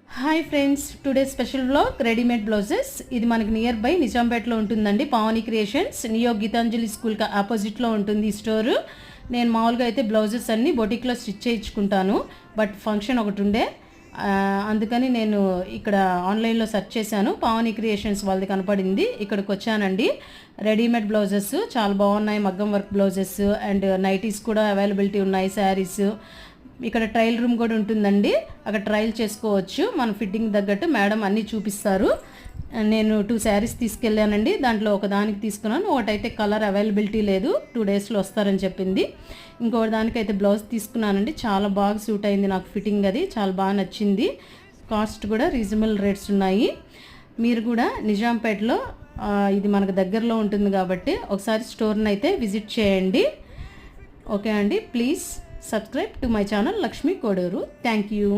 Hi friends, today special vlog readymade blouses. ఇది మనకి near by నిజాంపేటలో ఉంటుందండి. పావని క్రియేషన్స్ నియో గీతాంజలి స్కూల్కి ఆపోజిట్లో ఉంటుంది ఈ స్టోరు. నేను మామూలుగా అయితే బ్లౌజెస్ అన్నీ బొటిక్లో స్టిచ్ చేయించుకుంటాను, బట్ ఫంక్షన్ ఒకటి ఉండే, అందుకని నేను ఇక్కడ ఆన్లైన్లో సెర్చ్ చేశాను. పావని క్రియేషన్స్ వాళ్ళది కనపడింది, ఇక్కడికి వచ్చానండి. రెడీమేడ్ బ్లౌజెస్ చాలా బాగున్నాయి, మగ్గం వర్క్ బ్లౌజెస్ అండ్ నైటీస్ కూడా అవైలబిలిటీ ఉన్నాయి, శారీస్. ఇక్కడ ట్రయల్ రూమ్ కూడా ఉంటుందండి, అక్కడ ట్రయల్ చేసుకోవచ్చు. మన ఫిట్టింగ్ తగ్గట్టు మేడం అన్నీ చూపిస్తారు. నేను 2 శారీస్ తీసుకెళ్ళానండి, దాంట్లో ఒక దానికి తీసుకున్నాను. ఒకటైతే కలర్ అవైలబిలిటీ లేదు, 2 డేస్లో వస్తారని చెప్పింది. ఇంకొక దానికైతే బ్లౌజ్ తీసుకున్నానండి, చాలా బాగా సూట్ అయింది నాకు. ఫిట్టింగ్ అది చాలా బాగా నచ్చింది. కాస్ట్ కూడా రీజనబుల్ రేట్స్ ఉన్నాయి. మీరు కూడా నిజాంపేటలో ఇది మనకు దగ్గరలో ఉంటుంది కాబట్టి ఒకసారి స్టోర్ని అయితే విజిట్ చేయండి. ఓకే అండి, please subscribe to my channel Lakshmi Koderu. Thank you.